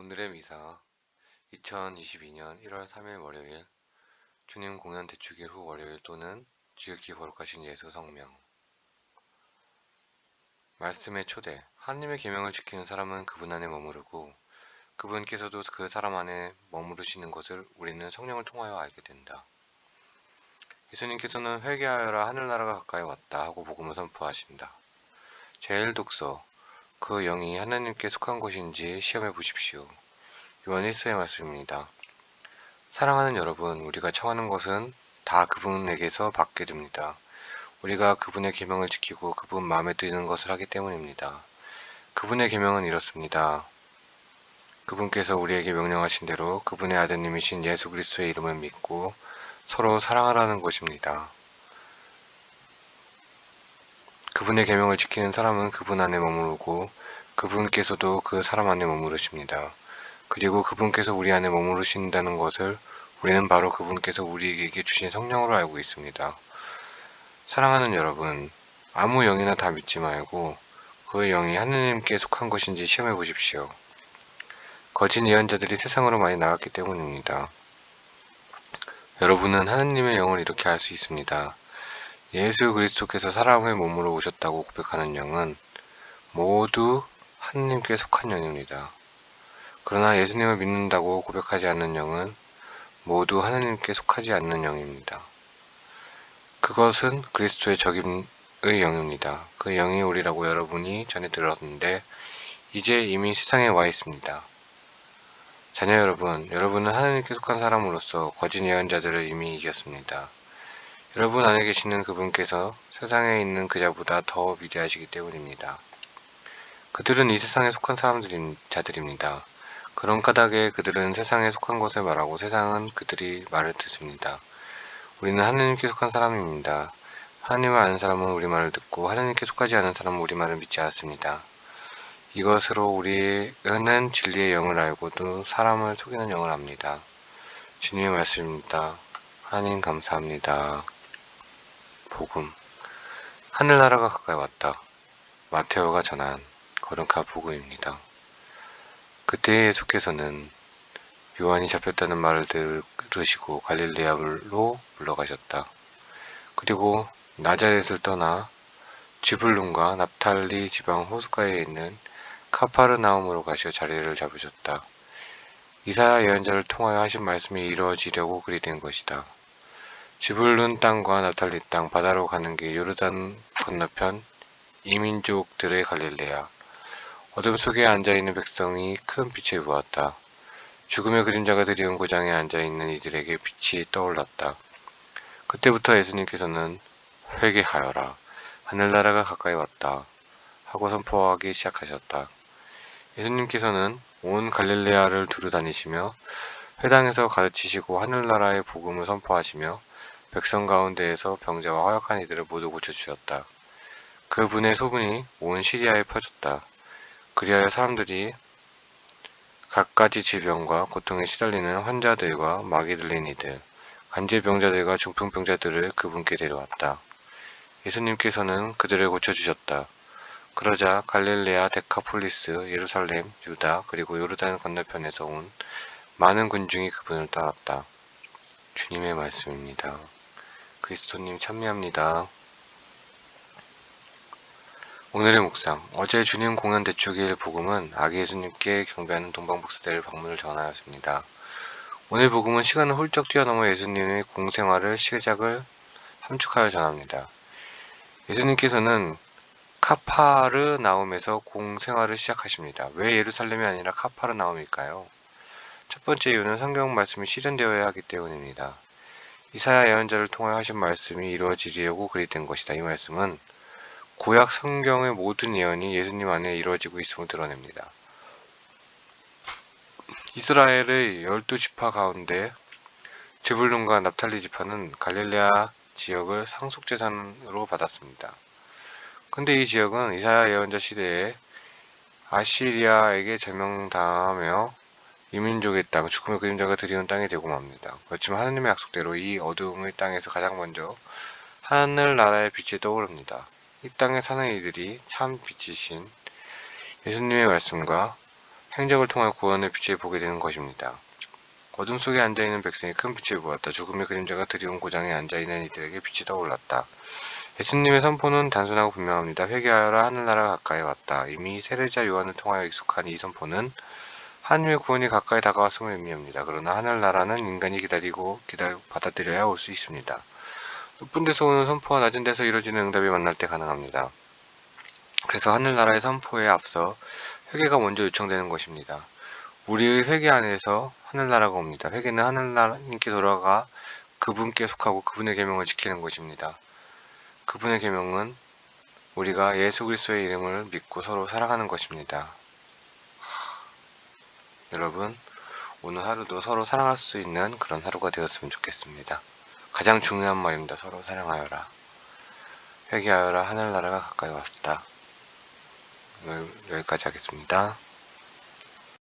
오늘의 미사 2022년 1월 3일 월요일 주님 공연 대축일 후 월요일 또는 지극히 거룩하신 예수 성명. 말씀의 초대. 하나님의 계명을 지키는 사람은 그분 안에 머무르고 그분께서도 그 사람 안에 머무르시는 것을 우리는 성령을 통하여 알게 된다. 예수님께서는 회개하여라 하늘나라가 가까이 왔다 하고 복음을 선포하신다. 제1독서. 그 영이 하나님께 속한 것인지 시험해 보십시오. 요한 1서의 말씀입니다. 사랑하는 여러분, 우리가 청하는 것은 다 그분에게서 받게 됩니다. 우리가 그분의 계명을 지키고 그분 마음에 드는 것을 하기 때문입니다. 그분의 계명은 이렇습니다. 그분께서 우리에게 명령하신 대로 그분의 아드님이신 예수 그리스도의 이름을 믿고 서로 사랑하라는 것입니다. 그분의 계명을 지키는 사람은 그분 안에 머무르고 그분께서도 그 사람 안에 머무르십니다. 그리고 그분께서 우리 안에 머무르신다는 것을 우리는 바로 그분께서 우리에게 주신 성령으로 알고 있습니다. 사랑하는 여러분, 아무 영이나 다 믿지 말고 그 영이 하느님께 속한 것인지 시험해 보십시오. 거짓 예언자들이 세상으로 많이 나갔기 때문입니다. 여러분은 하느님의 영을 이렇게 알 수 있습니다. 예수 그리스도께서 사람의 몸으로 오셨다고 고백하는 영은 모두 하느님께 속한 영입니다. 그러나 예수님을 믿는다고 고백하지 않는 영은 모두 하느님께 속하지 않는 영입니다. 그것은 그리스도의 적임의 영입니다. 그 영이 오리라고 여러분이 전에 들었는데 이제 이미 세상에 와 있습니다. 자녀 여러분, 여러분은 하나님께 속한 사람으로서 거짓 예언자들을 이미 이겼습니다. 여러분 안에 계시는 그분께서 세상에 있는 그자보다 더 위대하시기 때문입니다. 그들은 이 세상에 속한 자들입니다. 그런 까닭에 그들은 세상에 속한 것을 말하고 세상은 그들이 말을 듣습니다. 우리는 하나님께 속한 사람입니다. 하나님을 아는 사람은 우리 말을 듣고 하나님께 속하지 않은 사람은 우리 말을 믿지 않습니다. 이것으로 우리는 진리의 영을 알고도 사람을 속이는 영을 압니다. 주님의 말씀입니다. 하나님 감사합니다. 복음. 하늘나라가 가까이 왔다. 마테오가 전한 거룩한 복음입니다. 그때 예수께서는 요한이 잡혔다는 말을 들으시고 갈릴레아로 물러가셨다. 그리고 나자렛을 떠나 지불룬과 납탈리 지방 호숫가에 있는 카파르나움으로 가시어 자리를 잡으셨다. 이사야 예언자를 통하여 하신 말씀이 이루어지려고 그리 된 것이다. 지불룬 땅과 납탈리 땅 바다로 가는 길 요르단 건너편 이민족들의 갈릴레아. 어둠 속에 앉아있는 백성이 큰 빛을 보았다. 죽음의 그림자가 드리운 고장에 앉아있는 이들에게 빛이 떠올랐다. 그때부터 예수님께서는 회개하여라. 하늘나라가 가까이 왔다. 하고 선포하기 시작하셨다. 예수님께서는 온 갈릴레아를 두루 다니시며 회당에서 가르치시고 하늘나라의 복음을 선포하시며 백성 가운데에서 병자와 허약한 이들을 모두 고쳐주셨다. 그분의 소문이 온 시리아에 퍼졌다. 그리하여 사람들이 갖가지 질병과 고통에 시달리는 환자들과 마귀 들린 이들, 간질병자들과 중풍병자들을 그분께 데려왔다. 예수님께서는 그들을 고쳐주셨다. 그러자 갈릴레아, 데카폴리스, 예루살렘, 유다, 그리고 요르단 건너편에서 온 많은 군중이 그분을 따랐다. 주님의 말씀입니다. 그리스도님 찬미합니다. 오늘의 묵상. 어제 주님 공연 대축일 복음은 아기 예수님께 경배하는 동방복사대를 방문을 전하였습니다. 오늘 복음은 시간을 훌쩍 뛰어넘어 예수님의 공생활을 시작을 함축하여 전합니다. 예수님께서는 카파르나움에서 공생활을 시작하십니다. 왜 예루살렘이 아니라 카파르나움일까요? 첫 번째 이유는 성경 말씀이 실현되어야 하기 때문입니다. 이사야 예언자를 통하여 하신 말씀이 이루어지려고 그리 된 것이다. 이 말씀은 구약 성경의 모든 예언이 예수님 안에 이루어지고 있음을 드러냅니다. 이스라엘의 12지파 가운데 즈불룬과 납탈리 지파는 갈릴레아 지역을 상속재산으로 받았습니다. 근데 이 지역은 이사야 예언자 시대에 아시리아에게 점령당하며 이민족의 땅, 죽음의 그림자가 드리운 땅이 되고 맙니다. 그렇지만 하느님의 약속대로 이 어두움의 땅에서 가장 먼저 하늘나라의 빛이 떠오릅니다. 이 땅에 사는 이들이 참 빛이신 예수님의 말씀과 행적을 통하여 구원의 빛을 보게 되는 것입니다. 어둠 속에 앉아있는 백성이 큰 빛을 보았다. 죽음의 그림자가 드리운 고장에 앉아있는 이들에게 빛이 떠올랐다. 예수님의 선포는 단순하고 분명합니다. 회개하여라, 하늘나라가 가까이 왔다. 이미 세례자 요한을 통하여 익숙한 이 선포는 하늘의 구원이 가까이 다가왔음을 의미합니다. 그러나 하늘나라는 인간이 기다리고 받아들여야 올 수 있습니다. 높은 데서 오는 선포와 낮은 데서 이루어지는 응답이 만날 때 가능합니다. 그래서 하늘나라의 선포에 앞서 회개가 먼저 요청되는 것입니다. 우리의 회개 안에서 하늘나라가 옵니다. 회개는 하늘나라님께 돌아가 그분께 속하고 그분의 계명을 지키는 것입니다. 그분의 계명은 우리가 예수 그리스도의 이름을 믿고 서로 사랑하는 것입니다. 여러분, 오늘 하루도 서로 사랑할 수 있는 그런 하루가 되었으면 좋겠습니다. 가장 중요한 말입니다. 서로 사랑하여라. 회개하여라. 하늘나라가 가까이 왔다. 오늘 여기까지 하겠습니다.